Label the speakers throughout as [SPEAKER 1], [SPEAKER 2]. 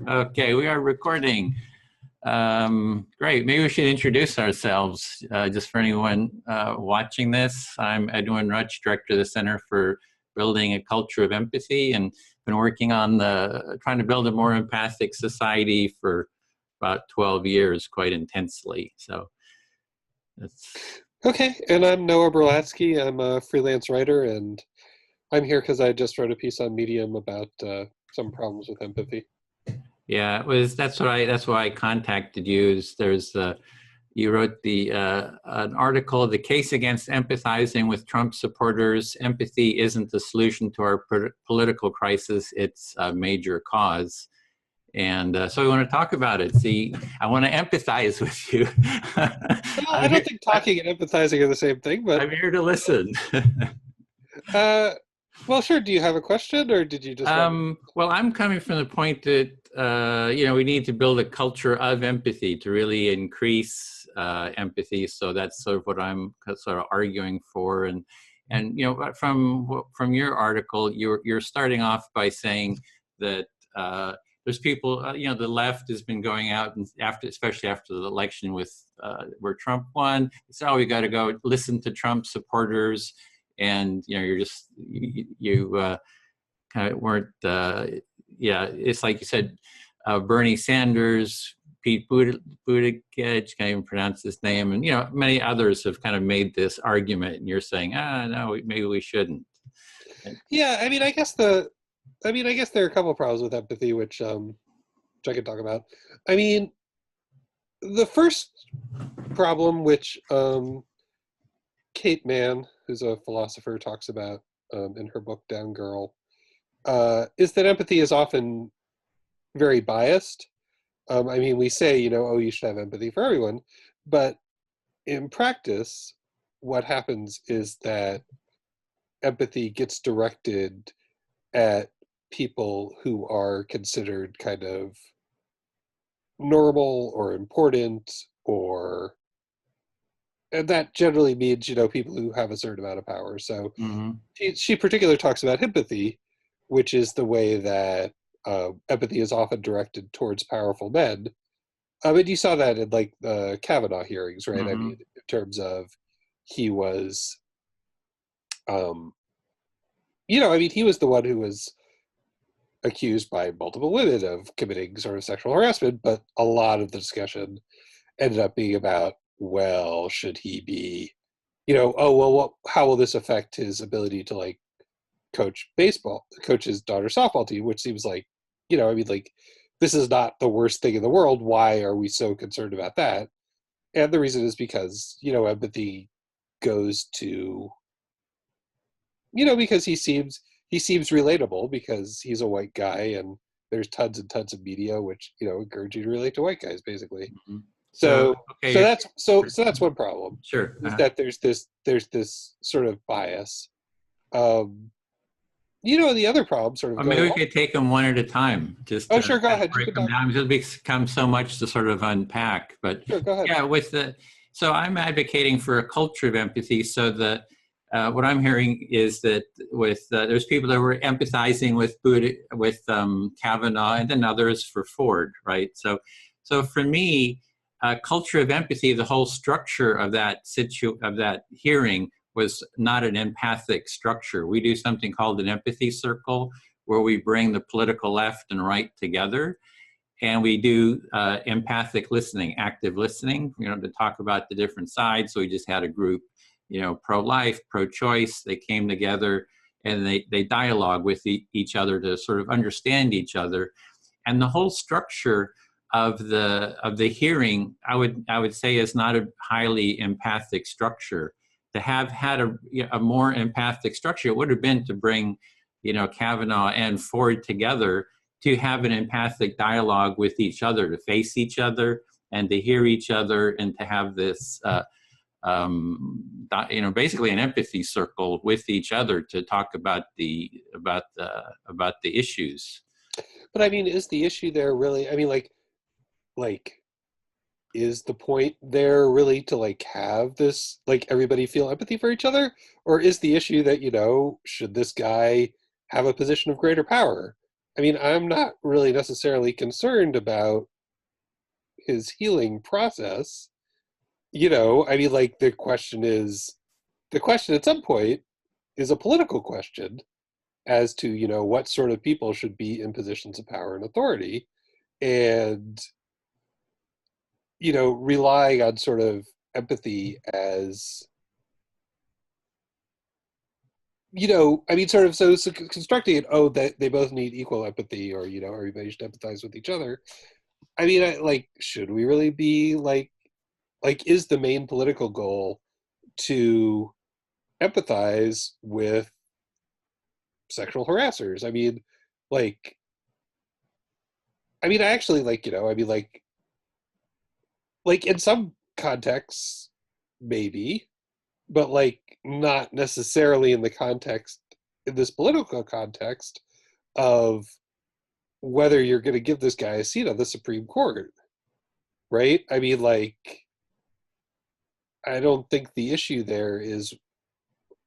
[SPEAKER 1] Okay, we are recording. Great. Maybe we should introduce ourselves just for anyone watching this. I'm Edwin Rutsch, Director of the Center for Building a Culture of Empathy, and been working on trying to build a more empathic society for about 12 years, quite intensely. So that's
[SPEAKER 2] Okay, and I'm Noah Berlatsky. I'm a freelance writer, and I'm here because I just wrote a piece on Medium about some problems with empathy.
[SPEAKER 1] yeah, that's why I contacted you. You wrote an article, "The Case Against Empathizing with Trump Supporters. Empathy isn't the solution to our political crisis, it's a major cause." And so we want to talk about it. See, I want to empathize with you.
[SPEAKER 2] Well, I don't think talking and empathizing are the same thing, but
[SPEAKER 1] I'm here to listen.
[SPEAKER 2] well, sure. Do you have a question, or did you just?
[SPEAKER 1] Well, I'm coming from the point that we need to build a culture of empathy to really increase empathy. So that's sort of what I'm sort of arguing for. And from your article, you're starting off by saying that there's people, the left has been going out and especially after the election where Trump won. It's we got to go listen to Trump supporters, and you're just you kind of weren't. It's like you said, Bernie Sanders, Pete Buttigieg, can't even pronounce his name, and many others have kind of made this argument, and you're saying, no, maybe we shouldn't.
[SPEAKER 2] Yeah, I guess there are a couple of problems with empathy, which I could talk about. I mean, the first problem, which Kate Mann, who's a philosopher, talks about in her book Down Girl, is that empathy is often very biased. We say, you should have empathy for everyone, but in practice, what happens is that empathy gets directed at people who are considered kind of normal or important, and that generally means, people who have a certain amount of power. So she particularly talks about empathy, which is the way that empathy is often directed towards powerful men. And you saw that in like the Kavanaugh hearings, right?
[SPEAKER 1] Mm-hmm.
[SPEAKER 2] In terms of he was, he was the one who was accused by multiple women of committing sort of sexual harassment, but a lot of the discussion ended up being about, well, should he be, how will this affect his ability to like coach his daughter's softball team, which seems like, this is not the worst thing in the world. Why are we so concerned about that? And the reason is because, empathy goes to, because he seems relatable because he's a white guy, and there's tons and tons of media which, encourage you to relate to white guys, basically. Mm-hmm. So that's one problem.
[SPEAKER 1] Sure.
[SPEAKER 2] Is that there's this sort of bias. The other problem sort of.
[SPEAKER 1] Maybe we could take them one at a time.
[SPEAKER 2] Sure, go ahead.
[SPEAKER 1] Break them down. It'll become so much to sort of unpack. But
[SPEAKER 2] sure, go ahead.
[SPEAKER 1] Yeah, so I'm advocating for a culture of empathy. So that what I'm hearing is that there's people that were empathizing with Kavanaugh, and then others for Ford, right? So for me, culture of empathy, the whole structure of that hearing was not an empathic structure. We do something called an empathy circle, where we bring the political left and right together, and we do empathic listening, active listening, to talk about the different sides. So we just had a group, pro-life, pro-choice. They came together and they dialogue with each other to sort of understand each other. And the whole structure of the hearing, I would say, is not a highly empathic structure. To have had a more empathic structure, it would have been to bring, Kavanaugh and Ford together to have an empathic dialogue with each other, to face each other and to hear each other, and to have this, basically an empathy circle with each other to talk about the issues.
[SPEAKER 2] But is the issue there really? Is the point there really to like have this, like, everybody feel empathy for each other? Or is the issue that, should this guy have a position of greater power? I mean, I'm not really necessarily concerned about his healing process. You know, I mean, like, the question at some point is a political question as to, you know, what sort of people should be in positions of power and authority. And, you know, relying on sort of empathy as, you know, I mean, sort of, so constructing it, oh, that they both need equal empathy, or, you know, everybody should empathize with each other. I mean, like, should we really be like, is the main political goal to empathize with sexual harassers? I mean, like, I mean, I actually, like, you know, I mean, like in some contexts, maybe, but like not necessarily in the context, in this political context of whether you're going to give this guy a seat on the Supreme Court, right? I mean, like, I don't think the issue there is,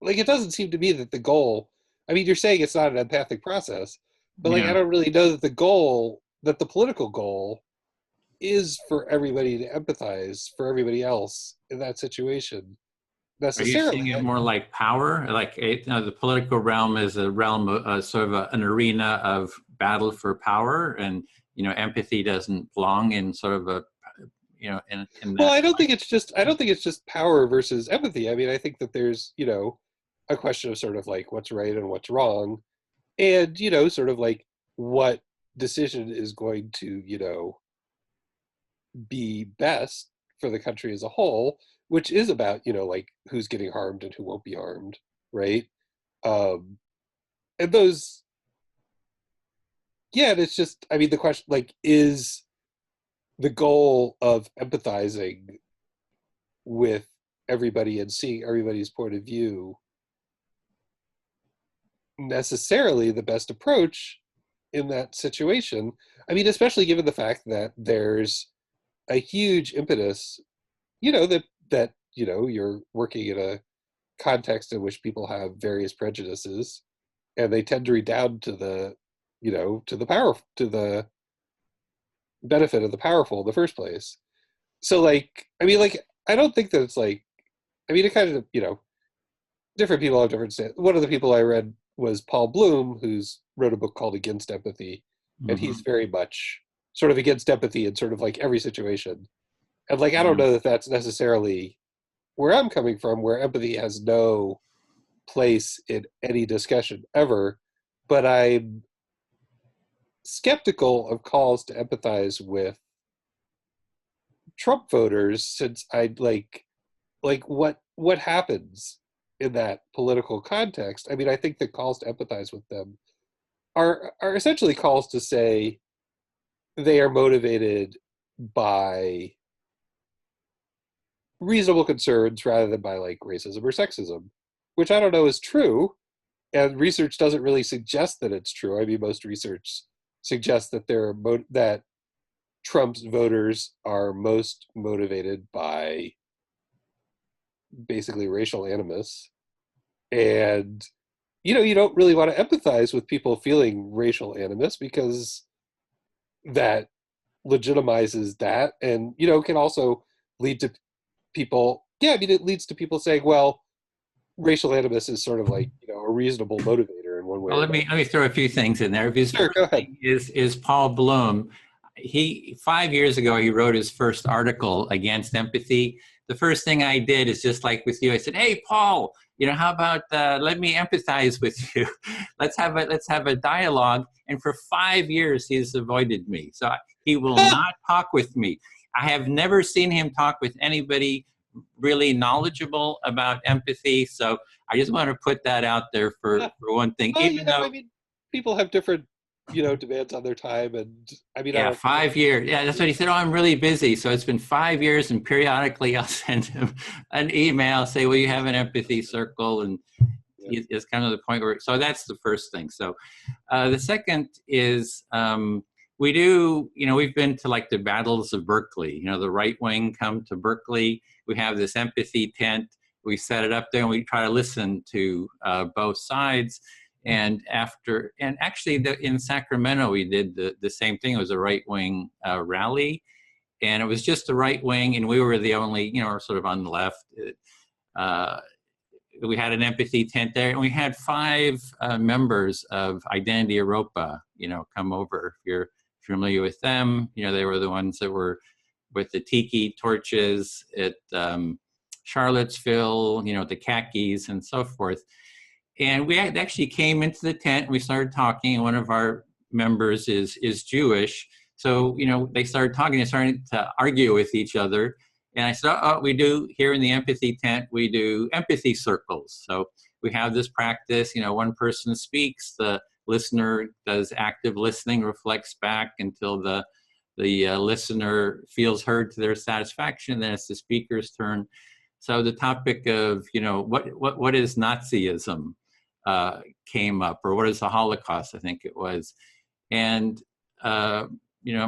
[SPEAKER 2] like, it doesn't seem to me that the goal, I mean, you're saying it's not an empathic process, but like, I
[SPEAKER 1] Yeah.
[SPEAKER 2] don't really know that the goal, that the political goal is for everybody to empathize for everybody else in that situation
[SPEAKER 1] Are you
[SPEAKER 2] necessarily.
[SPEAKER 1] seeing it more like power? Like the political realm is a realm of sort of an arena of battle for power, and empathy doesn't belong in sort of a in
[SPEAKER 2] Well,
[SPEAKER 1] that.
[SPEAKER 2] I don't think it's just power versus empathy. I mean, I think that there's, you know, a question of sort of like what's right and what's wrong, and, you know, sort of like what decision is going to, you know, be best for the country as a whole, which is about, you know, like who's getting harmed and who won't be harmed, right? Um, and those, yeah, and it's just, I mean, the question, like, is the goal of empathizing with everybody and seeing everybody's point of view necessarily the best approach in that situation? I mean, especially given the fact that there's a huge impetus, you know, that you know, you're working in a context in which people have various prejudices, and they tend to redound to the, you know, to the power, to the benefit of the powerful in the first place. So, like, I mean, like, I don't think that it's like, I mean, it kind of, you know, different people have different stand. One of the people I read was Paul Bloom, who's wrote a book called Against Empathy, and he's
[SPEAKER 1] Mhm.
[SPEAKER 2] very much sort of against empathy in sort of like every situation. And like, I don't
[SPEAKER 1] Yeah.
[SPEAKER 2] know that that's necessarily where I'm coming from, where empathy has no place in any discussion ever, but I'm skeptical of calls to empathize with Trump voters, since I like what happens in that political context. I mean, I think the calls to empathize with them are essentially calls to say they are motivated by reasonable concerns rather than by like racism or sexism, which I don't know is true, and research doesn't really suggest that it's true. I mean, most research suggests that that Trump's voters are most motivated by basically racial animus, and, you know, you don't really want to empathize with people feeling racial animus, because that legitimizes that, and, you know, can also lead to people, yeah, I mean, it leads to people saying, well, racial animus is sort of like, you know, a reasonable motivator in one way
[SPEAKER 1] Well,
[SPEAKER 2] or
[SPEAKER 1] let me throw a few things in there. His
[SPEAKER 2] another. Sure,
[SPEAKER 1] first
[SPEAKER 2] go ahead.
[SPEAKER 1] thing is Paul Bloom. He 5 years ago he wrote his first article against empathy. The first thing I did is just like with you. I said, "Hey, Paul, how about let me empathize with you? let's have a dialogue." And for 5 years he's avoided me, so he will not talk with me. I have never seen him talk with anybody really knowledgeable about empathy. So I just want to put that out there for one thing,
[SPEAKER 2] Well, you
[SPEAKER 1] even
[SPEAKER 2] know,
[SPEAKER 1] though,
[SPEAKER 2] I mean, people have different, you know, demands on their time, and I mean, I
[SPEAKER 1] yeah,
[SPEAKER 2] don't.
[SPEAKER 1] 5 years. Yeah, that's what he said. Oh, I'm really busy. So it's been 5 years, and periodically I'll send him an email, say, "Well, you have an empathy circle?" And
[SPEAKER 2] Yeah.
[SPEAKER 1] it's kind of the point where, so that's the first thing. So the second is we've been to like the battles of Berkeley. The right wing come to Berkeley. We have this empathy tent. We set it up there and we try to listen to both sides. And actually in Sacramento, we did the same thing. It was a right-wing rally, and it was just the right wing, and we were the only, sort of on the left. We had an empathy tent there, and we had 5 members of Identity Europa, come over. If you're familiar with them, they were the ones that were with the tiki torches at Charlottesville, the khakis and so forth. And we actually came into the tent, and we started talking, and one of our members is Jewish. So, they started talking, they started to argue with each other. And I said, we do here in the empathy tent, we do empathy circles. So we have this practice, one person speaks, the listener does active listening, reflects back until the listener feels heard to their satisfaction. Then it's the speaker's turn. So the topic of, what is Nazism came up, or what is the Holocaust, I think it was. And,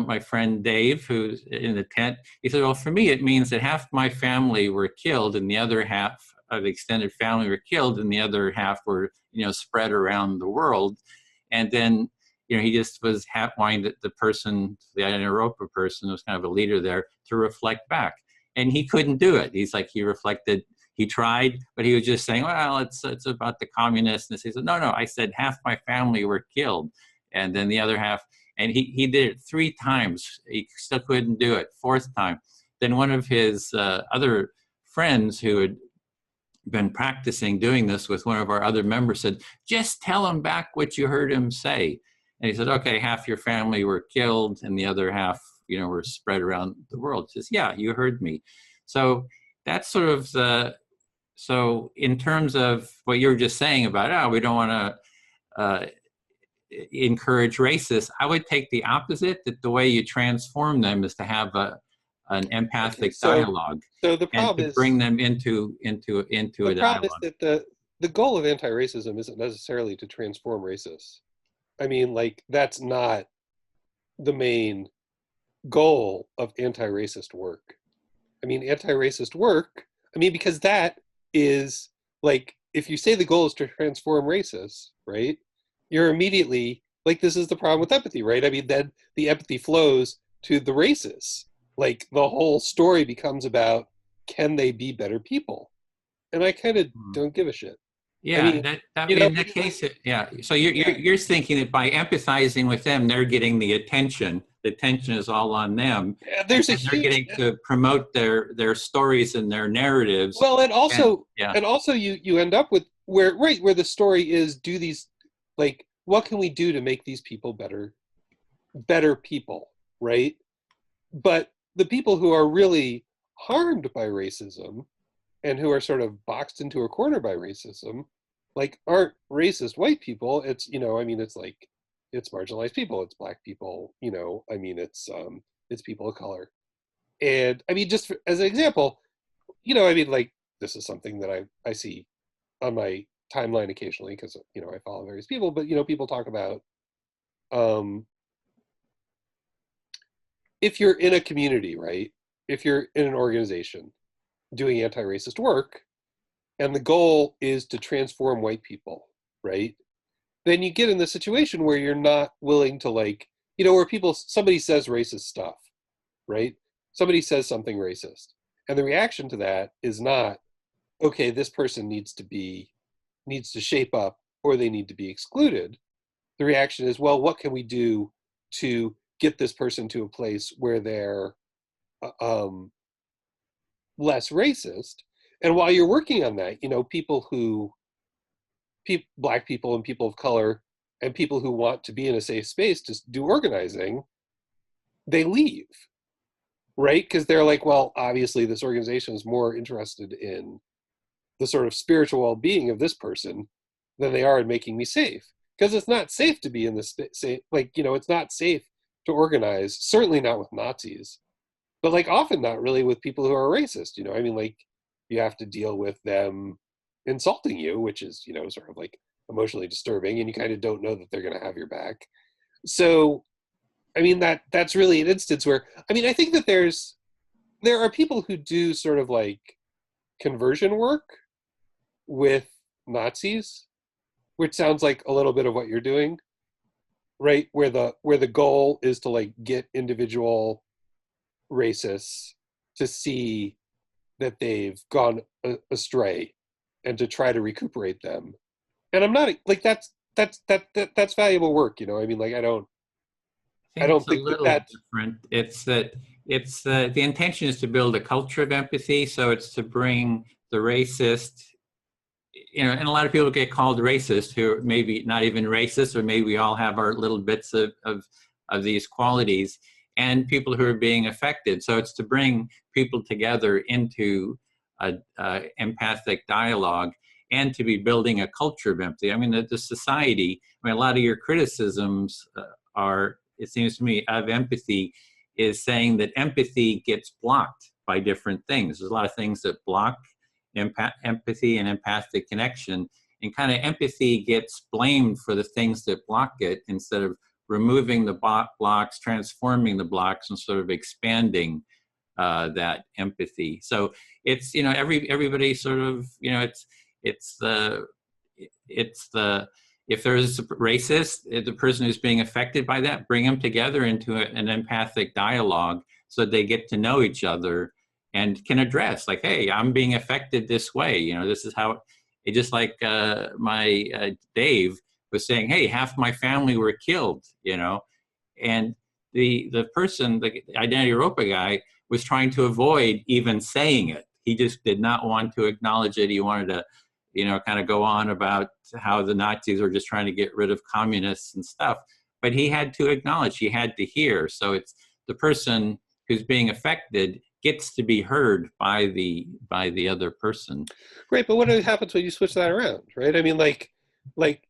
[SPEAKER 1] my friend Dave, who's in the tent, he said, well, for me, it means that half my family were killed and the other half of the extended family were killed and the other half were, spread around the world. And then, he just was wanting the person, the Identity Europa person, was kind of a leader there, to reflect back. And he couldn't do it. He's like, he tried, but he was just saying, well, it's about the communists. And he said, no, I said half my family were killed. And then the other half, and he did it 3 times. He still couldn't do it. 4th time. Then one of his other friends who had been practicing doing this with one of our other members said, just tell him back what you heard him say. And he said, okay, half your family were killed and the other half, were spread around the world. He says, yeah, you heard me. So that's sort of so in terms of what you were just saying about, we don't want to encourage racists, I would take the opposite, that the way you transform them is to have an empathic dialogue.
[SPEAKER 2] So the problem
[SPEAKER 1] and to bring them into a dialogue.
[SPEAKER 2] The problem is that the goal of anti-racism isn't necessarily to transform racists. I mean, that's not the main goal of anti-racist work. I mean, anti-racist work, because that is, if you say the goal is to transform racists, right, you're immediately, this is the problem with empathy, right? Then the empathy flows to the racists. The whole story becomes about, can they be better people? And I kind of don't give a shit.
[SPEAKER 1] Yeah, in that case, yeah. So you're thinking that by empathizing with them, they're getting the attention. The attention is all on them.
[SPEAKER 2] They're
[SPEAKER 1] getting to promote their stories and their narratives.
[SPEAKER 2] Well, and also you end up with where the story is, do these, what can we do to make these people better people, right? But the people who are really harmed by racism and who are sort of boxed into a corner by racism, aren't racist white people. It's, it's marginalized people. It's Black people, it's people of color. And just as an example, this is something that I see on my timeline occasionally, because, I follow various people, but, people talk about, if you're in a community, right? If you're in an organization doing anti-racist work, and the goal is to transform white people, right? Then you get in the situation where you're not willing to where somebody says racist stuff, right? Somebody says something racist. And the reaction to that is not, okay, this person needs to shape up, or they need to be excluded. The reaction is, well, what can we do to get this person to a place where they're less racist? And while you're working on that, Black people and people of color and people who want to be in a safe space to do organizing, they leave, right? Because they're well, obviously this organization is more interested in the sort of spiritual well-being of this person than they are in making me safe. Because it's not safe to be in this space, it's not safe to organize, certainly not with Nazis, but often not really with people who are racist, you have to deal with them insulting you, which is, sort of emotionally disturbing, and you kind of don't know that they're going to have your back. So, that's really an instance where, I think that there are people who do sort of conversion work with Nazis, which sounds like a little bit of what you're doing, right? Where the goal is to like get individual racists to see that they've gone astray and to try to recuperate them. And I'm not like that's valuable work, you know. I mean, like
[SPEAKER 1] I
[SPEAKER 2] I
[SPEAKER 1] think
[SPEAKER 2] don't
[SPEAKER 1] it's a
[SPEAKER 2] think that
[SPEAKER 1] little
[SPEAKER 2] that's
[SPEAKER 1] different. It's that it's the intention is to build a culture of empathy. So it's to bring the racist, and a lot of people get called racist who are maybe not even racist, or maybe we all have our little bits of these qualities, and people who are being affected. So it's to bring people together into a empathic dialogue and to be building a culture of empathy. I mean, the society, I mean, a lot of your criticisms are, it seems to me, of empathy is saying that empathy gets blocked by different things. There's a lot of things that block empathy and empathic connection, and kind of empathy gets blamed for the things that block it instead of removing the blocks, transforming the blocks, and sort of expanding that empathy. So it's, everybody sort of, it's the if there's a racist, the person who's being affected by that, bring them together into an empathic dialogue so they get to know each other and can address, like, hey, I'm being affected this way. This is how it, just like my Dave was saying, hey, half my family were killed, and the person, the Identity Europa guy, was trying to avoid even saying it. He just did not want to acknowledge it. He wanted to, kind of go on about how the Nazis were just trying to get rid of communists and stuff. But he had to acknowledge, he had to hear. So it's the person who's being affected gets to be heard by the other person.
[SPEAKER 2] right. But what happens when you switch that around, right? I mean, like,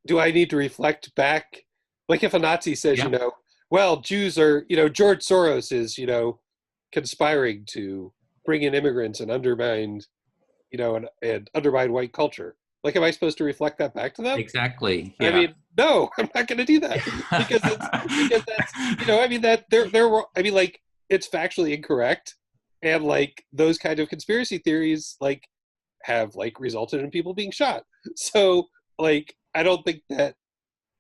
[SPEAKER 2] do I need to reflect back? Like, if a Nazi says,
[SPEAKER 1] Yeah.
[SPEAKER 2] well, Jews are, George Soros is, conspiring to bring in immigrants and undermine, and undermine white culture. Like, am I supposed to reflect that back to them?
[SPEAKER 1] Exactly.
[SPEAKER 2] I
[SPEAKER 1] Yeah.
[SPEAKER 2] mean, no, I'm not going to do that because that's, I mean, that I mean, like, it's factually incorrect, and like those kind of conspiracy theories, like, have like resulted in people being shot. So, like, I don't think that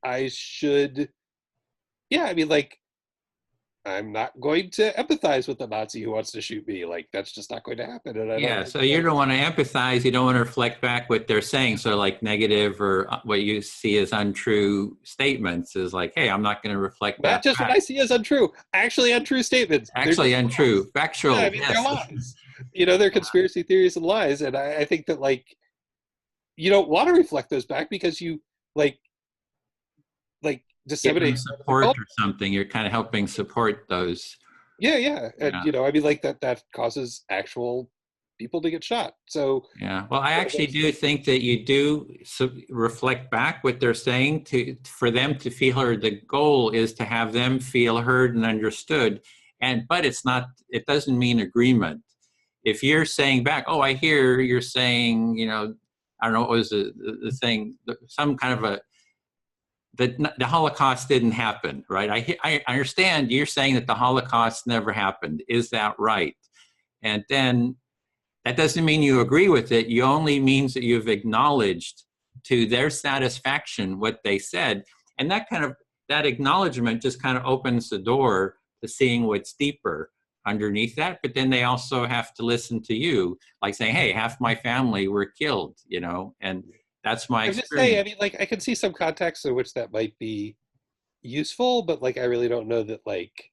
[SPEAKER 2] I should. Yeah, I mean, like, I'm not going to empathize with the Nazi who wants to shoot me. Like, that's just not going to happen. And I don't
[SPEAKER 1] Yeah,
[SPEAKER 2] think
[SPEAKER 1] so you don't want to empathize, you don't want to reflect back what they're saying. So like negative or what you see as untrue statements is like, hey, I'm not going to reflect
[SPEAKER 2] not
[SPEAKER 1] that
[SPEAKER 2] just what
[SPEAKER 1] back.
[SPEAKER 2] I see as untrue, actually untrue statements. They're
[SPEAKER 1] Actually
[SPEAKER 2] just
[SPEAKER 1] untrue,
[SPEAKER 2] lies. Yeah, I
[SPEAKER 1] factual,
[SPEAKER 2] mean, they're
[SPEAKER 1] yes.
[SPEAKER 2] lies. They're conspiracy theories and lies. And I think that, like, you don't want to reflect those back because you, like
[SPEAKER 1] Give them
[SPEAKER 2] disseminate the
[SPEAKER 1] support
[SPEAKER 2] culture.
[SPEAKER 1] or something. You're kind of helping support those.
[SPEAKER 2] Yeah. And,
[SPEAKER 1] Yeah.
[SPEAKER 2] I mean, like, that causes actual people to get shot. So,
[SPEAKER 1] Yeah, well, I actually do think that you do reflect back what they're saying for them to feel heard. The goal is to have them feel heard and understood, but it's not. It doesn't mean agreement. If you're saying back, oh, I hear you're saying, I don't know, what was the thing, some kind of the Holocaust didn't happen, right? I understand you're saying that the Holocaust never happened. Is that right? And then that doesn't mean you agree with it. You only means that you've acknowledged to their satisfaction what they said. And that acknowledgement just kind of opens the door to seeing what's deeper underneath that. But then they also have to listen to you, like saying, hey, half my family were killed, and that's my
[SPEAKER 2] I'm just saying, I
[SPEAKER 1] experience.
[SPEAKER 2] mean, like, I can see some contexts in which that might be useful, but, like, I really don't know that, like,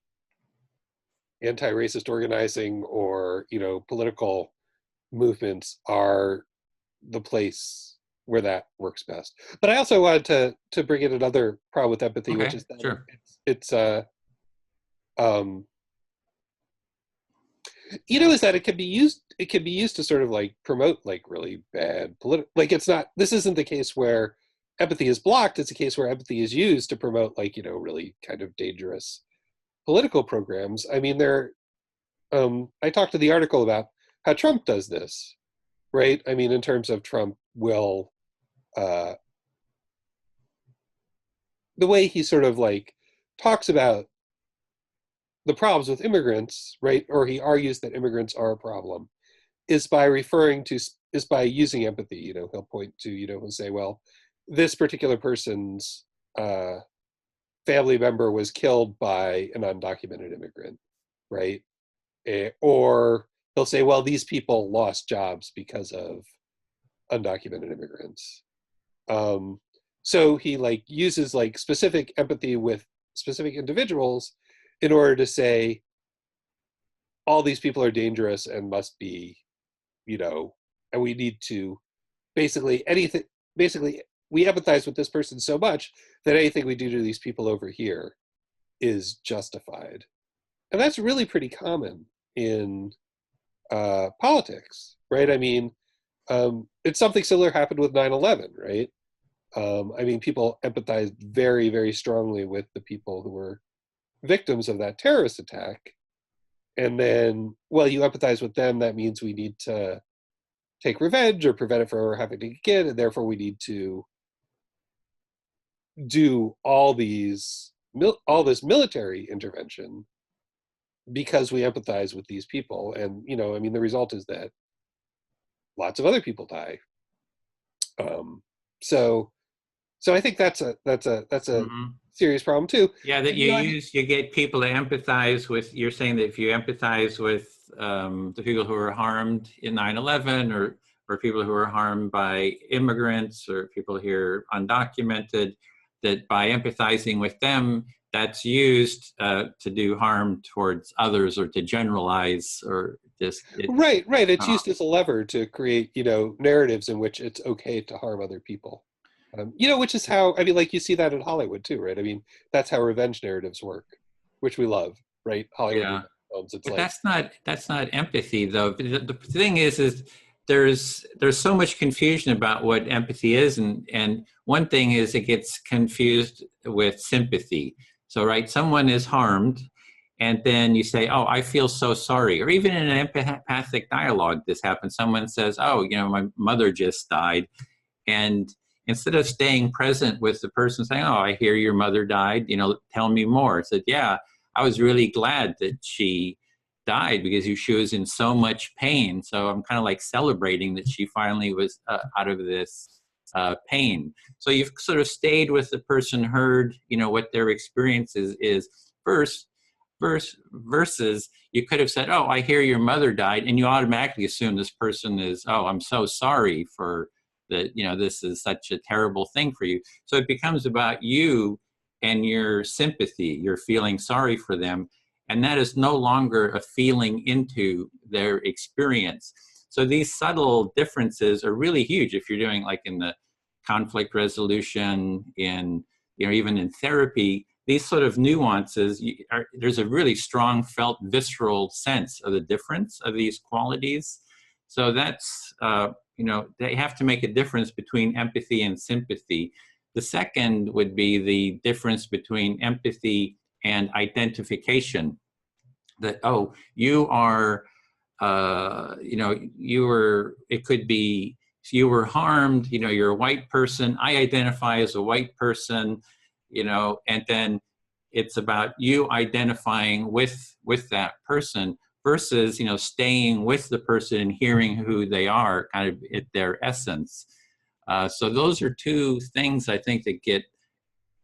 [SPEAKER 2] anti-racist organizing or, political movements are the place where that works best. But I also wanted to bring in another problem with empathy, which
[SPEAKER 1] Okay,
[SPEAKER 2] is that
[SPEAKER 1] sure.
[SPEAKER 2] it's um is that it can be used to sort of like promote like really bad political, like, it's not, this isn't the case where empathy is blocked. It's a case where empathy is used to promote, like, really kind of dangerous political programs. I mean, I talked to the article about how Trump does this, right? I mean, in terms of Trump will uh the way he sort of like talks about the problems with immigrants, right? Or he argues that immigrants are a problem, is by using empathy. He'll point to, he'll say, well, this particular person's family member was killed by an undocumented immigrant, right? Or they'll say, well, these people lost jobs because of undocumented immigrants. So he like uses like specific empathy with specific individuals in order to say all these people are dangerous and must be, and we need to basically we empathize with this person so much that anything we do to these people over here is justified. And that's really pretty common in politics, right? I mean, it's something similar happened with 9/11, right? I mean, people empathized very, very strongly with the people who were victims of that terrorist attack. And then, well, you empathize with them, that means we need to take revenge or prevent it from happening again, and therefore we need to do all this military intervention because we empathize with these people. And, I mean, the result is that lots of other people die. So I think that's a
[SPEAKER 1] Mm-hmm.
[SPEAKER 2] serious problem too.
[SPEAKER 1] Yeah, that you get people to empathize with. You're saying that if you empathize with the people who were harmed in 9/11, or people who were harmed by immigrants, or people here undocumented, that by empathizing with them, that's used to do harm towards others, or to generalize, or just
[SPEAKER 2] right. It's used as a lever to create narratives in which it's okay to harm other people. Which is how, I mean, like you see that in Hollywood too, right? I mean, that's how revenge narratives work, which we love, right? Hollywood films. It's
[SPEAKER 1] but
[SPEAKER 2] like
[SPEAKER 1] that's not empathy, though. The thing is there's so much confusion about what empathy is, and one thing is it gets confused with sympathy. So, right, someone is harmed, and then you say, "Oh, I feel so sorry," or even in an empathic dialogue, this happens. Someone says, "Oh, my mother just died," and instead of staying present with the person saying, "Oh, I hear your mother died, tell me more," said, "Yeah, I was really glad that she died because she was in so much pain. So I'm kind of like celebrating that she finally was out of this pain." So you've sort of stayed with the person, heard, what their experience is first, versus you could have said, "Oh, I hear your mother died," and you automatically assume this person is, "Oh, I'm so sorry for that, this is such a terrible thing for you." So it becomes about you and your sympathy. You're feeling sorry for them, and that is no longer a feeling into their experience. So these subtle differences are really huge if you're doing, like, in the conflict resolution, in even in therapy. These sort of nuances, there's a really strong felt visceral sense of the difference of these qualities. So that's they have to make a difference between empathy and sympathy. The second would be the difference between empathy and identification. That, oh, you are, it could be you were harmed, you're a white person, I identify as a white person, and then it's about you identifying with that person versus, staying with the person and hearing who they are kind of at their essence. So those are two things I think that get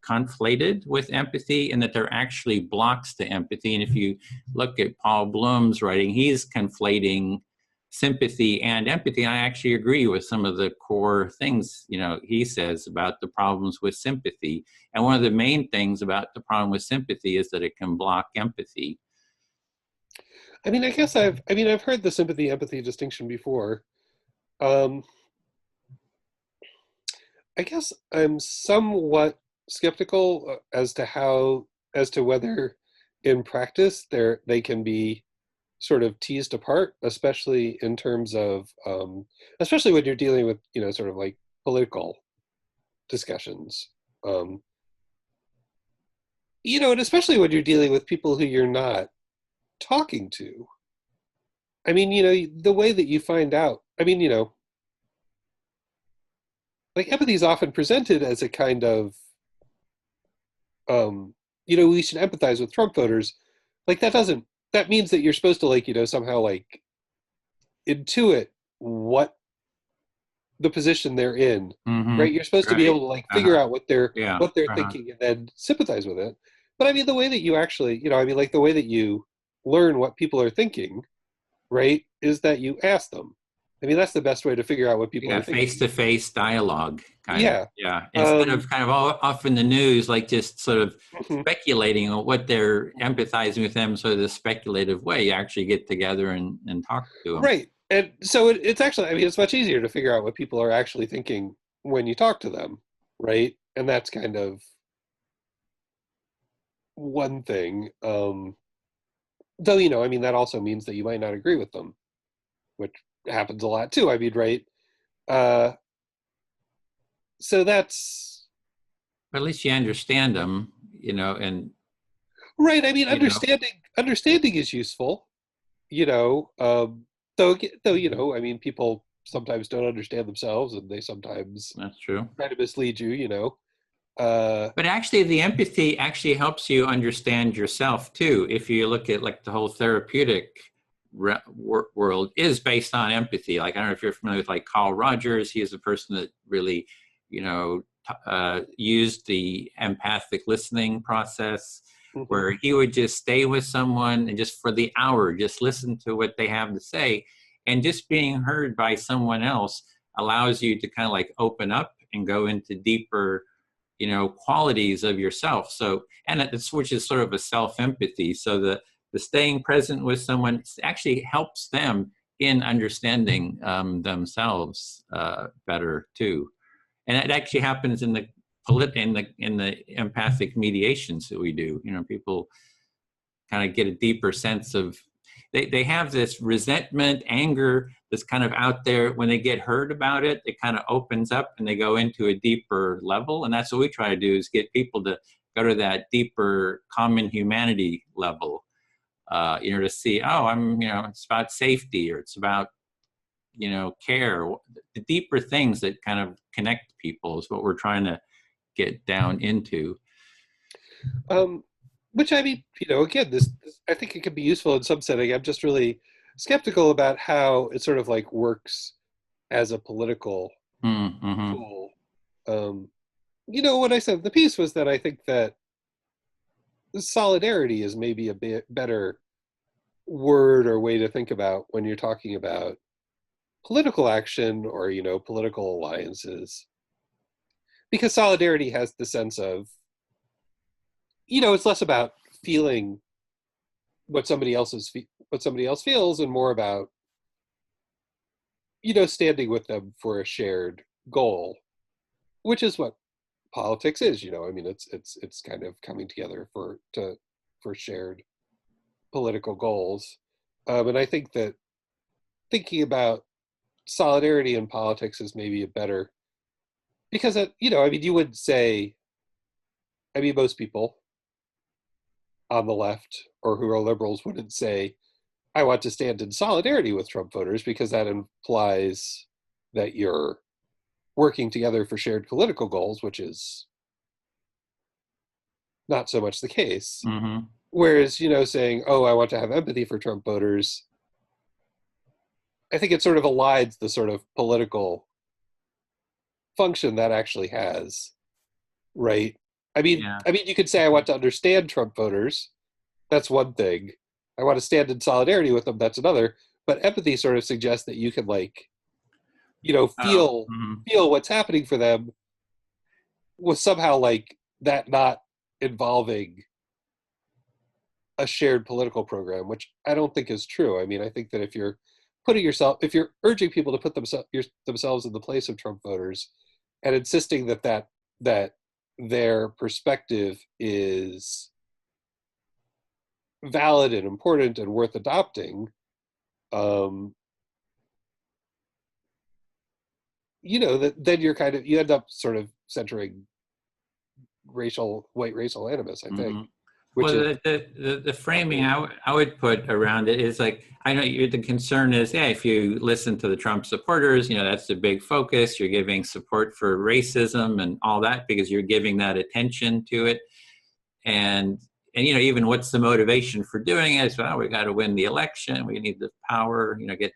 [SPEAKER 1] conflated with empathy, and that they're actually blocks to empathy. And if you look at Paul Bloom's writing, he's conflating sympathy and empathy. And I actually agree with some of the core things, he says about the problems with sympathy. And one of the main things about the problem with sympathy is that it can block empathy.
[SPEAKER 2] I mean, I've heard the sympathy empathy distinction before. I guess I'm somewhat skeptical as to whether in practice they can be sort of teased apart, especially in terms of especially when you're dealing with sort of like political discussions, and especially when you're dealing with people who you're not talking to. I mean, the way that you find out, I mean, like empathy is often presented as a kind of we should empathize with Trump voters. Like that means that you're supposed to, like, somehow like intuit what the position they're in,
[SPEAKER 1] Mm-hmm.
[SPEAKER 2] right? You're supposed to be
[SPEAKER 1] Right.
[SPEAKER 2] able to like figure
[SPEAKER 1] Uh-huh.
[SPEAKER 2] out
[SPEAKER 1] Yeah.
[SPEAKER 2] what they're
[SPEAKER 1] Uh-huh.
[SPEAKER 2] thinking and then sympathize with it. But I mean, the way that you actually, I mean, like the way that you learn what people are thinking, right, is that you ask them. I mean, that's the best way to figure out what people are
[SPEAKER 1] Yeah,
[SPEAKER 2] thinking.
[SPEAKER 1] face-to-face dialogue, kind of.
[SPEAKER 2] Yeah.
[SPEAKER 1] Yeah, instead
[SPEAKER 2] Um,
[SPEAKER 1] of kind of all off in the news, like just sort of
[SPEAKER 2] mhm.
[SPEAKER 1] speculating on what they're empathizing with them, sort of the speculative way. You actually get together and talk to them.
[SPEAKER 2] Right. And so it's actually, I mean, it's much easier to figure out what people are actually thinking when you talk to them, right? And that's kind of one thing. Though, I mean, that also means that you might not agree with them, which happens a lot too. I mean, right? Uh, so that's
[SPEAKER 1] But at least you understand them, and
[SPEAKER 2] right. I mean,
[SPEAKER 1] you know,
[SPEAKER 2] understanding is useful, you know. Though, I mean, people sometimes don't understand themselves, and they sometimes
[SPEAKER 1] that's true.
[SPEAKER 2] try to mislead you, Uh,
[SPEAKER 1] But actually, the empathy actually helps you understand yourself too. If you look at like the whole therapeutic world is based on empathy. Like I don't know if you're familiar with like Carl Rogers. He is a person that really, used the empathic listening process,
[SPEAKER 2] mhm.
[SPEAKER 1] where he would just stay with someone and just for the hour, just listen to what they have to say, and just being heard by someone else allows you to kind of like open up and go into deeper qualities of yourself. So and it's which is sort of a self-empathy. So the staying present with someone actually helps them in understanding themselves better too. And it actually happens in the empathic mediations that we do. People kind of get a deeper sense of they have this resentment, anger that's kind of out there. When they get heard about it, it kind of opens up and they go into a deeper level. And that's what we try to do, is get people to go to that deeper common humanity level, to see, oh, it's about safety, or it's about, care. The deeper things that kind of connect people is what we're trying to get down into.
[SPEAKER 2] um, which I mean, again, this I think it can be useful in some setting. I'm just really skeptical about how it sort of like works as a political
[SPEAKER 1] Mm-hmm.
[SPEAKER 2] tool. Um, what I said in the piece was that I think that solidarity is maybe a bit better word or way to think about when you're talking about political action or political alliances, because solidarity has the sense of it's less about feeling what somebody else feels and more about standing with them for a shared goal, which is what politics is. I mean, it's kind of coming together for shared political goals. And I think that thinking about solidarity in politics is maybe a better, because I mean, you would say, I mean, most people on the left or who are liberals wouldn't say, I want to stand in solidarity with Trump voters, because that implies that you're working together for shared political goals, which is not so much the case.
[SPEAKER 1] Mm-hmm.
[SPEAKER 2] Whereas, saying, oh, I want to have empathy for Trump voters, I think it sort of elides the sort of political function that actually has, right?
[SPEAKER 1] Yeah.
[SPEAKER 2] I mean, you could say I want to understand Trump voters. That's one thing. I want to stand in solidarity with them. That's another. But empathy sort of suggests that you can like,
[SPEAKER 1] Oh. Mm-hmm.
[SPEAKER 2] feel what's happening for them, with somehow like that not involving a shared political program, which I don't think is true. I mean, I think that if you're urging people to put themselves in the place of Trump voters and insisting that their perspective is valid and important and worth adopting, um, that then you end up sort of centering white racial animus, I think,
[SPEAKER 1] Mm-hmm.
[SPEAKER 2] which
[SPEAKER 1] Well,
[SPEAKER 2] is
[SPEAKER 1] the
[SPEAKER 2] not
[SPEAKER 1] framing
[SPEAKER 2] good.
[SPEAKER 1] I would put around it is like, I know the concern is, yeah, if you listen to the Trump supporters, that's the big focus. You're giving support for racism and all that because you're giving that attention to it. And even what's the motivation for doing it? It's, well, we got to win the election. We need the power. Get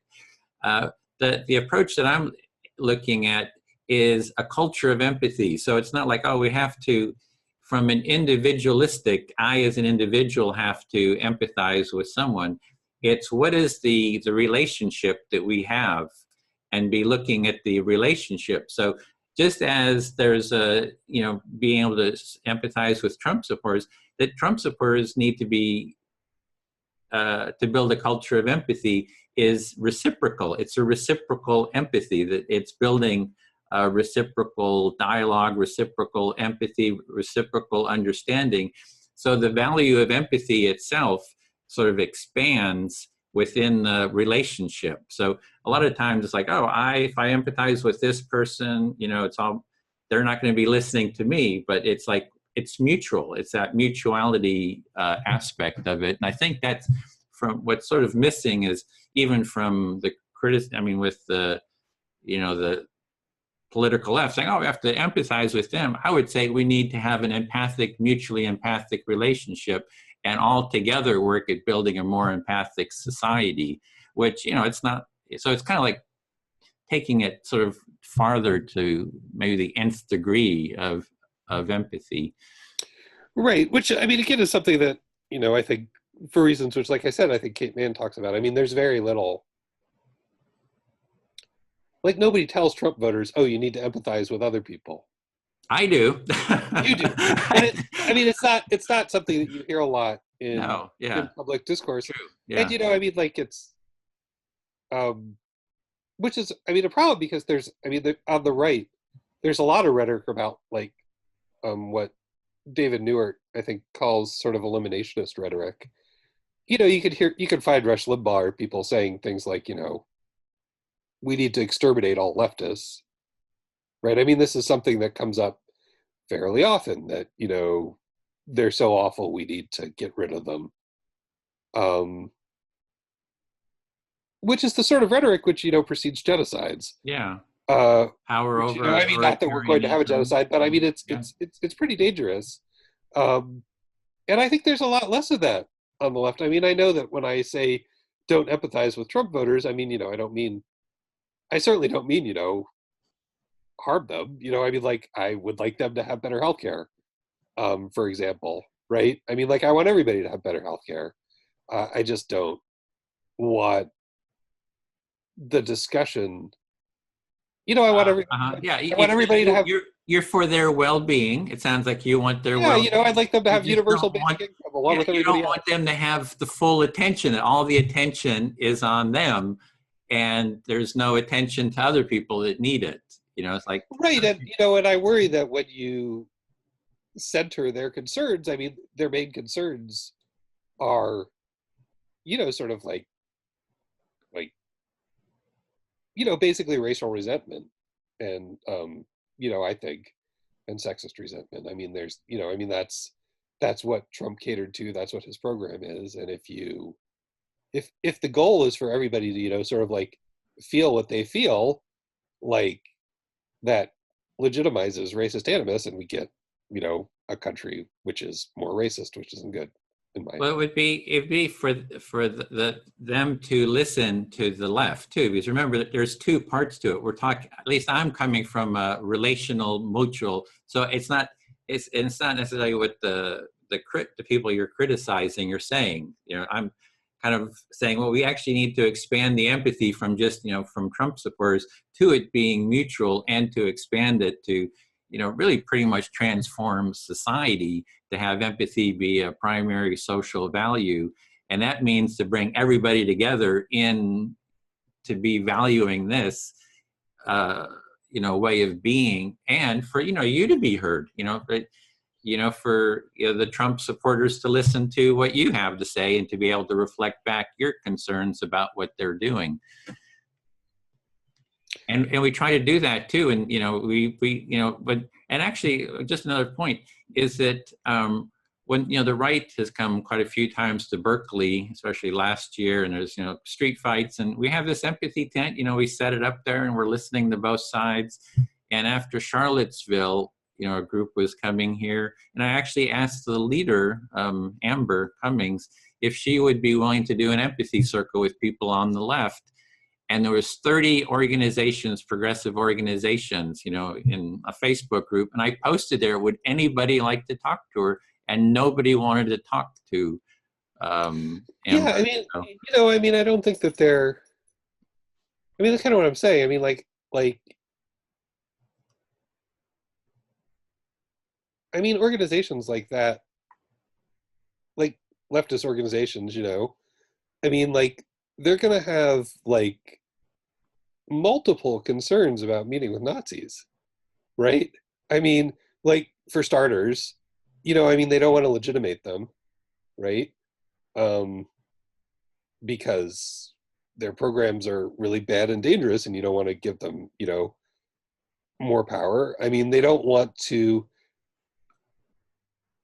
[SPEAKER 1] uh, the approach that I'm looking at is a culture of empathy. So it's not like, oh, we have to, from an individualistic, I as an individual have to empathize with someone. It's what is the relationship that we have, and be looking at the relationship. So just as there's a, being able to empathize with Trump supporters, that Trump supporters need to be, to build a culture of empathy is reciprocal. It's a reciprocal empathy, that it's building reciprocal dialogue, reciprocal empathy, reciprocal understanding. So the value of empathy itself sort of expands within the relationship. So a lot of times it's like, oh, if I empathize with this person, it's all, they're not going to be listening to me, but it's like, it's mutual. It's that mutuality aspect of it. And I think that's from what's sort of missing is even from the with the, the political left saying, oh, we have to empathize with them. I would say we need to have an mutually empathic relationship, and all together work at building a more empathic society, which, it's not, so it's kind of like taking it sort of farther to maybe the nth degree of empathy.
[SPEAKER 2] Right, which, again, is something that, I think for reasons which, like I said, I think Kate Manne talks about. There's very little, like, nobody tells Trump voters, oh, you need to empathize with other people.
[SPEAKER 1] I do.
[SPEAKER 2] You do. But it's not something that you hear a lot in public discourse.
[SPEAKER 1] True. Yeah.
[SPEAKER 2] And, it's, which is, a problem, because there's, on the right, there's a lot of rhetoric about, like, what David Newart, I think, calls sort of eliminationist rhetoric. You could find Rush Limbaugh or people saying things like, we need to exterminate all leftists, right? This is something that comes up fairly often, that, they're so awful, we need to get rid of them. Which is the sort of rhetoric which, precedes genocides.
[SPEAKER 1] Yeah.
[SPEAKER 2] Power over. Not that we're going to have a genocide, but it's pretty dangerous. And I think there's a lot less of that on the left. I know that when I say don't empathize with Trump voters, I certainly don't mean, harm them. I would like them to have better healthcare, for example, right? I want everybody to have better healthcare. I just don't want the discussion. I want everybody to have.
[SPEAKER 1] You're for their well-being. It sounds like you want their well-being.
[SPEAKER 2] I'd like them to have universal basic income along with everybody
[SPEAKER 1] else. You don't want them to have the full attention, that all the attention is on them, and there's no attention to other people that need it. It's like,
[SPEAKER 2] right. And and I worry that when you center their concerns, their main concerns are, sort of like basically racial resentment, and I think, and sexist resentment. There's that's what Trump catered to. That's what his program is. And if the goal is for everybody to sort of like feel what they feel, like, that legitimizes racist animus, and we get a country which is more racist, which isn't good.
[SPEAKER 1] Well, it'd be for them to listen to the left too, because remember that there's two parts to it. We're talking, at least I'm coming from a relational mutual, so it's not necessarily what the people you're criticizing are saying. I'm kind of saying, well, we actually need to expand the empathy from just from Trump supporters to it being mutual, and to expand it to really pretty much transform society, to have empathy be a primary social value. And that means to bring everybody together in to be valuing this, way of being, and for, you to be heard, for the Trump supporters to listen to what you have to say, and to be able to reflect back your concerns about what they're doing. And we try to do that too. And, and actually just another point is that when, the right has come quite a few times to Berkeley, especially last year, and there's, street fights, and we have this empathy tent, we set it up there and we're listening to both sides. And after Charlottesville, a group was coming here, and I actually asked the leader, Amber Cummings, if she would be willing to do an empathy circle with people on the left. and there was 30 organizations, progressive organizations, you know, in a Facebook group, and I posted there, would anybody like to talk to her? And nobody wanted to talk to
[SPEAKER 2] Yeah,
[SPEAKER 1] Amber.
[SPEAKER 2] I mean,
[SPEAKER 1] So,
[SPEAKER 2] you know, I mean, I don't think that they're. I mean, that's kind of what I'm saying. I mean, I mean, organizations like that, like leftist organizations, you know, I mean, like they're gonna have like multiple concerns about meeting with Nazis, right? I mean, like for starters, you know, I mean, they don't want to legitimate them, right? Um, because their programs are really bad and dangerous, and you don't want to give them, you know, more power. I mean, they don't want to,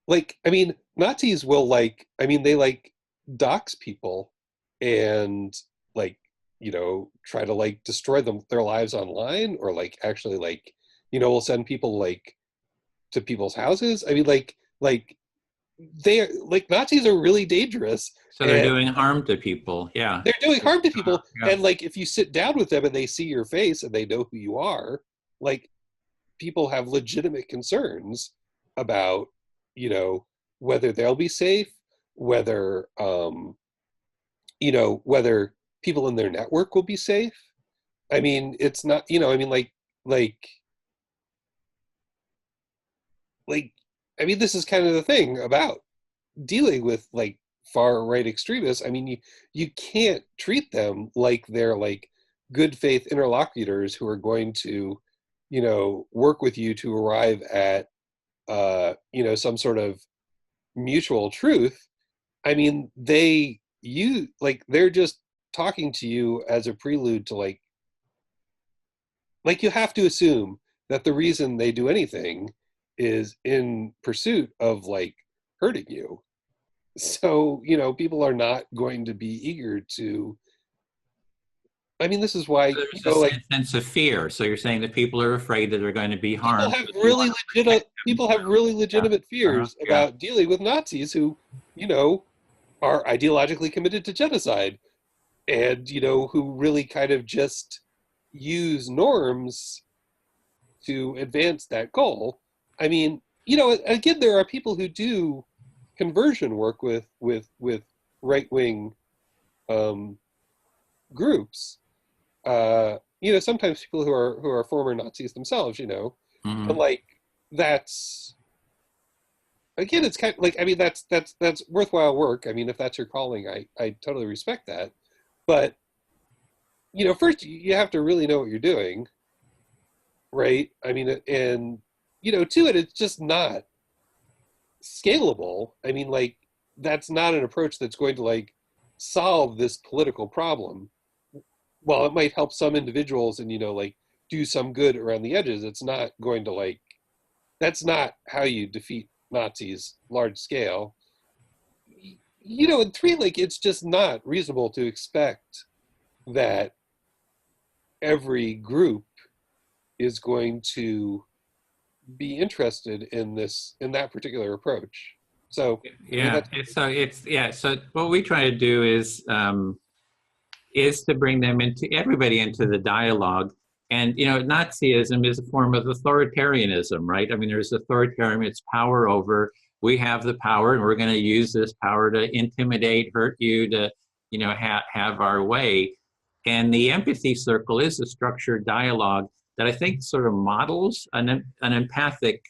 [SPEAKER 2] like, I mean, Nazis will like, I mean, they like dox people and like, you know, try to like destroy their lives online, or like actually like, you know, will send people like to people's houses. I mean, like they're like Nazis are really dangerous,
[SPEAKER 1] so they're
[SPEAKER 2] and
[SPEAKER 1] doing harm to people. Yeah.
[SPEAKER 2] they're doing harm to people.
[SPEAKER 1] Yeah.
[SPEAKER 2] And like if you sit down with them and they see your face and they know who you are, like people have legitimate concerns about, you know, whether they'll be safe, whether you know, whether people in their network will be safe. I mean, it's not, you know, I mean, like like I mean, this is kind of the thing about dealing with like far right extremists. I mean, you can't treat them like they're like good faith interlocutors who are going to, you know, work with you to arrive at you know, some sort of mutual truth. I mean, they're just talking to you as a prelude to like you have to assume that the reason they do anything is in pursuit of like hurting you. So, you know, people are not going to be eager to. I mean, this is why,
[SPEAKER 1] So
[SPEAKER 2] you
[SPEAKER 1] there's
[SPEAKER 2] know,
[SPEAKER 1] a
[SPEAKER 2] like
[SPEAKER 1] sense of fear. So you're saying that people are afraid that they're going to be
[SPEAKER 2] people
[SPEAKER 1] harmed.
[SPEAKER 2] have
[SPEAKER 1] So they
[SPEAKER 2] really
[SPEAKER 1] want to protect
[SPEAKER 2] people have
[SPEAKER 1] themselves.
[SPEAKER 2] really
[SPEAKER 1] Yeah.
[SPEAKER 2] legitimate
[SPEAKER 1] Uh-huh.
[SPEAKER 2] fears
[SPEAKER 1] Yeah.
[SPEAKER 2] about dealing with Nazis who, you know, are ideologically committed to genocide, and, you know, who really kind of just use norms to advance that goal. I mean, you know, again, there are people who do conversion work with right wing um, groups. You know, sometimes people who are former Nazis themselves. You know, and
[SPEAKER 1] Hmm.
[SPEAKER 2] like that's again, it's kind of like, I mean, that's worthwhile work. I mean, if that's your calling, I totally respect that. But you know, first you have to really know what you're doing, right? I mean, and you know, to it, it's just not scalable. I mean, like that's not an approach that's going to like solve this political problem. While it might help some individuals and, you know, like do some good around the edges, it's not going to like, that's not how you defeat Nazis large scale. You know, and three, like it's just not reasonable to expect that every group is going to be interested in that particular approach. So, I mean,
[SPEAKER 1] Yeah.
[SPEAKER 2] that's
[SPEAKER 1] Yeah. So what we try to do is to bring them into everybody into the dialogue. And you know, Nazism is a form of authoritarianism, right? I mean, there's authoritarian, it's power over. We have the power, and we're going to use this power to intimidate, hurt you, to you know have our way. And the empathy circle is a structured dialogue that I think sort of models an empathic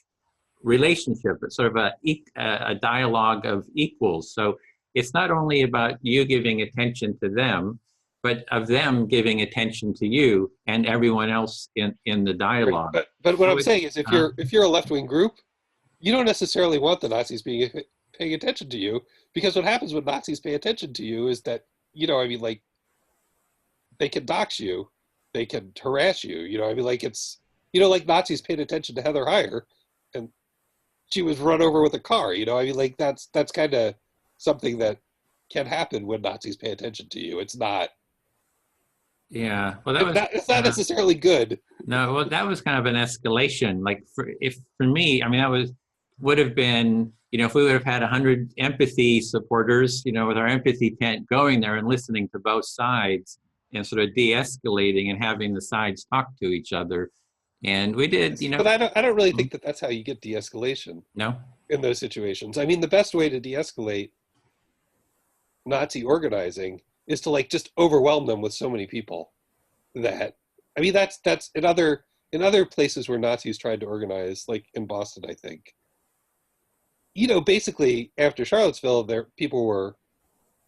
[SPEAKER 1] relationship. It's sort of a dialogue of equals. So it's not only about you giving attention to them, but of them giving attention to you and everyone else in the
[SPEAKER 2] great.
[SPEAKER 1] dialogue.
[SPEAKER 2] But what
[SPEAKER 1] So
[SPEAKER 2] I'm
[SPEAKER 1] it's
[SPEAKER 2] saying is, if you're a left wing group, you don't necessarily want the Nazis paying attention to you, because what happens when Nazis pay attention to you is that, you know, I mean, like they can dox you, they can harass you. You know, I mean, like it's, you know, like Nazis paid attention to Heather Heyer, and she was run over with a car. You know, I mean, like that's kind of something that can happen when Nazis pay attention to you.
[SPEAKER 1] yeah. Well, that was
[SPEAKER 2] It's not necessarily good.
[SPEAKER 1] no. Well, that was kind of an escalation. Like for me, I mean, that would have been, you know, if we would have had 100 empathy supporters, you know, with our empathy tent going there and listening to both sides, and sort of de-escalating and having the sides talk to each other. And we did, you know.
[SPEAKER 2] But I don't really think that that's how you get de-escalation.
[SPEAKER 1] No.
[SPEAKER 2] In those situations, I mean, the best way to de-escalate Nazi organizing is to like just overwhelm them with so many people that, I mean, that's in other places where Nazis tried to organize, like in Boston, I think. You know, basically after Charlottesville, there people were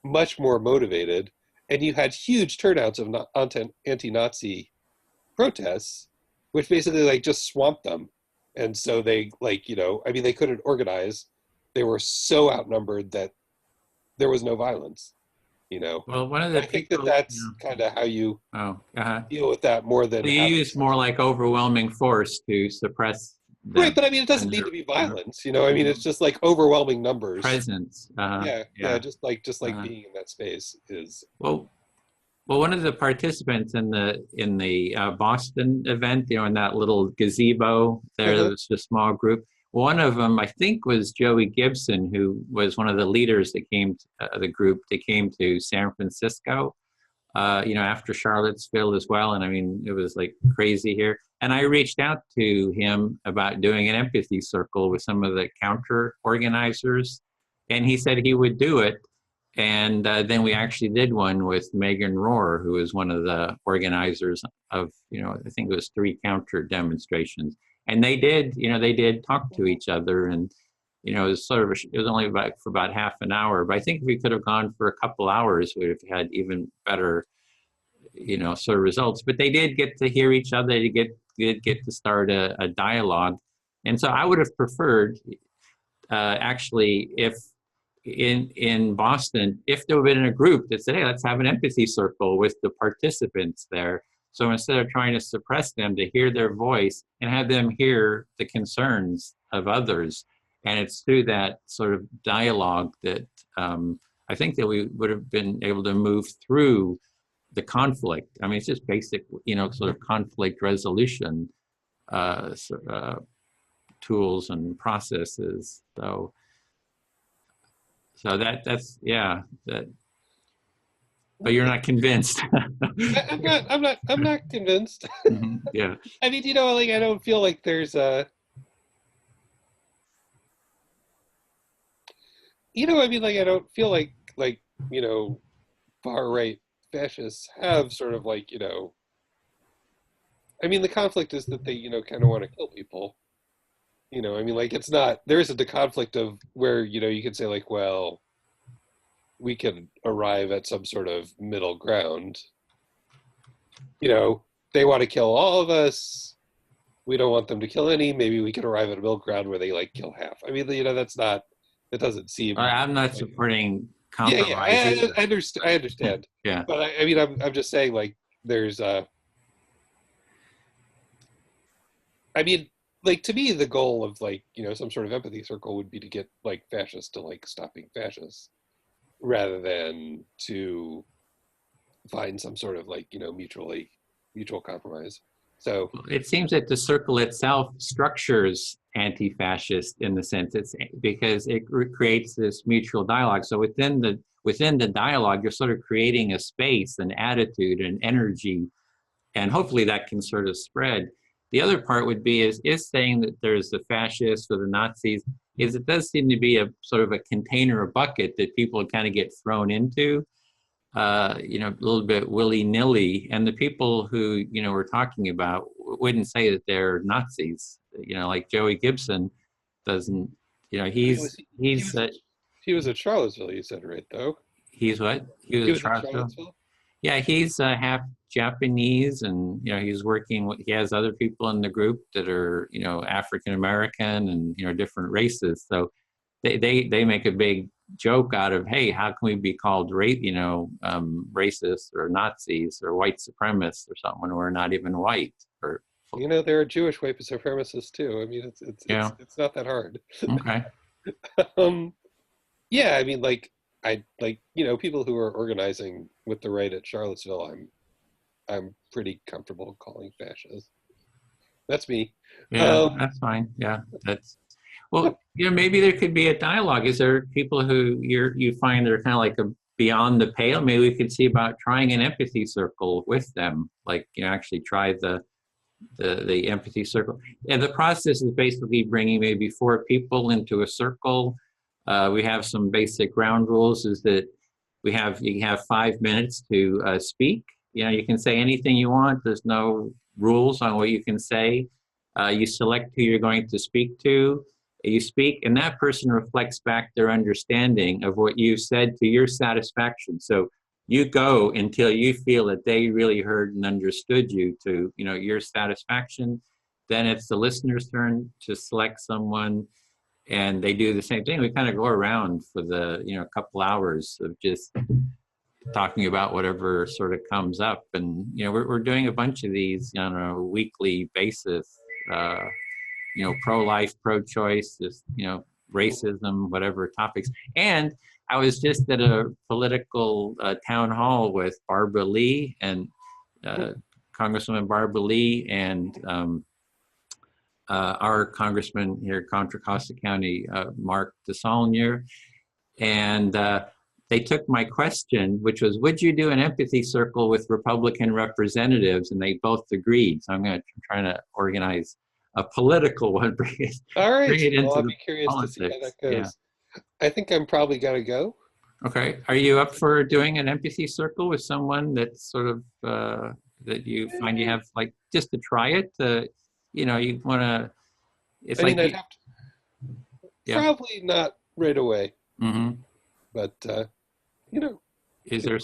[SPEAKER 2] much more motivated, and you had huge turnouts of anti-Nazi protests, which basically like just swamped them. And so they like, you know, I mean, they couldn't organize. They were so outnumbered that there was no violence, you know.
[SPEAKER 1] Well, one of the
[SPEAKER 2] I think that that's kind of how you deal with that more than
[SPEAKER 1] so you use more like overwhelming force to suppress them.
[SPEAKER 2] Right, but I mean, it doesn't need to be violence, you know. I mean, it's just like overwhelming numbers.
[SPEAKER 1] Presence.
[SPEAKER 2] Yeah, just like being in that space is.
[SPEAKER 1] Well, one of the participants in the Boston event, you know, in that little gazebo, there was a small group. One of them, I think, was Joey Gibson, who was one of the leaders that came to the group that came to San Francisco, you know, after Charlottesville as well. And I mean, it was like crazy here. And I reached out to him about doing an empathy circle with some of the counter organizers, and he said he would do it. And then we actually did one with Megan Rohr, who is one of the organizers of, you know, I think it was 3 counter demonstrations. And they did talk to each other, and, you know, it was sort of, it was only for about half an hour. But I think if we could have gone for a couple hours, we'd have had even better, you know, sort of results. But they did get to hear each other. They did get to start a dialogue. And so I would have preferred, actually, if in Boston, if there had been a group that said, hey, let's have an empathy circle with the participants there. So instead of trying to suppress them, to hear their voice and have them hear the concerns of others. And it's through that sort of dialogue that I think that we would have been able to move through the conflict. I mean, it's just basic, you know, sort of conflict resolution tools and processes. So that's yeah. But you're not convinced.
[SPEAKER 2] I'm not convinced.
[SPEAKER 1] Yeah.
[SPEAKER 2] I mean, you know, like I don't feel like there's a. You know, I mean, like I don't feel like you know, far right fascists have sort of like, you know. I mean, the conflict is that they, you know, kind of want to kill people. You know, I mean, like it's not. There isn't a conflict of where, you know, you can say like, well, we can arrive at some sort of middle ground. You know, they want to kill all of us. We don't want them to kill any. Maybe we can arrive at a middle ground where they like kill half. I mean, you know, that's not. It doesn't seem.
[SPEAKER 1] I'm not
[SPEAKER 2] like,
[SPEAKER 1] supporting compromise.
[SPEAKER 2] Yeah, I understand.
[SPEAKER 1] Yeah.
[SPEAKER 2] But I mean, I'm just saying, like, there's I mean, like to me, the goal of like, you know, some sort of empathy circle would be to get like fascists to like stop being fascists, rather than to find some sort of like, you know, mutual compromise. So
[SPEAKER 1] it seems that the circle itself structures anti-fascist in the sense it's because it creates this mutual dialogue. So within the dialogue, you're sort of creating a space, an attitude, an energy, and hopefully that can sort of spread. The other part would be is saying that there's the fascists or the Nazis, is it does seem to be a sort of a container, a bucket that people kind of get thrown into, you know, a little bit willy-nilly. And the people who, you know, we're talking about wouldn't say that they're Nazis. You know, like Joey Gibson doesn't, you know, he
[SPEAKER 2] was at Charlottesville, you said, right, though?
[SPEAKER 1] He's what? He was at Charlottesville? Yeah, he's half Japanese, and, you know, he's working with, he has other people in the group that are, you know, African American and, you know, different races. So they make a big joke out of, hey, how can we be called racist or Nazis or white supremacists or something when we're not even white? Or,
[SPEAKER 2] you know, there are Jewish white supremacists too. I mean, it's not that hard.
[SPEAKER 1] Okay.
[SPEAKER 2] Yeah, I mean, like you know, people who are organizing with the right at Charlottesville, I'm pretty comfortable calling fascist. That's me.
[SPEAKER 1] Yeah, that's fine. Yeah, that's. Well, you know, maybe there could be a dialogue. Is there people who you find they're kind of like beyond the pale, maybe we could see about trying an empathy circle with them, like, you know, actually try the empathy circle. And the process is basically bringing maybe 4 people into a circle. We have some basic ground rules, is that you have 5 minutes to speak. You know, you can say anything you want. There's no rules on what you can say. You select who you're going to speak to. You speak, and that person reflects back their understanding of what you said to your satisfaction. So you go until you feel that they really heard and understood you to, you know, your satisfaction. Then it's the listener's turn to select someone, and they do the same thing. We kind of go around for the, you know, a couple hours of just talking about whatever sort of comes up. And, you know, we're doing a bunch of these on a weekly basis, you know, pro-life, pro-choice, just, you know, racism, whatever topics. And I was just at a political town hall with Barbara Lee and Congresswoman Barbara Lee and our congressman here, Contra Costa County, Mark DeSaulnier. And they took my question, which was, would you do an empathy circle with Republican representatives? And they both agreed. So I'm going to try to organize a political one.
[SPEAKER 2] All right.
[SPEAKER 1] Bring it into
[SPEAKER 2] I'll be curious to see how that goes. Yeah. I think I'm probably going to go.
[SPEAKER 1] Okay. Are you up for doing an empathy circle with someone that's sort of, that you find you have, like, just to try it? You know, you want to, it's like,
[SPEAKER 2] I'd have to, probably not right away.
[SPEAKER 1] Mm-hmm.
[SPEAKER 2] But, you know.
[SPEAKER 1] Is there,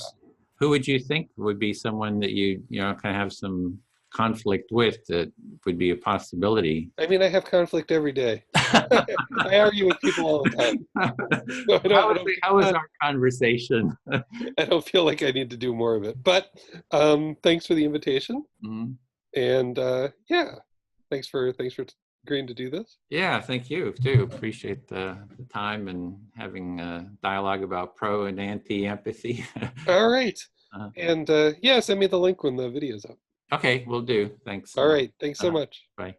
[SPEAKER 1] who would you think would be someone that you know, kind of have some conflict with that would be a possibility?
[SPEAKER 2] I mean, I have conflict every day. I argue with people all the time. So
[SPEAKER 1] how was our conversation?
[SPEAKER 2] I don't feel like I need to do more of it. But thanks for the invitation.
[SPEAKER 1] Mm-hmm.
[SPEAKER 2] And yeah, thanks for agreeing to do this.
[SPEAKER 1] Yeah, thank you too. Appreciate the time and having a dialogue about pro and anti-empathy.
[SPEAKER 2] All right. And yeah, send me the link when the video's up.
[SPEAKER 1] Okay, will do. Thanks.
[SPEAKER 2] All right. Thanks so much.
[SPEAKER 1] Bye.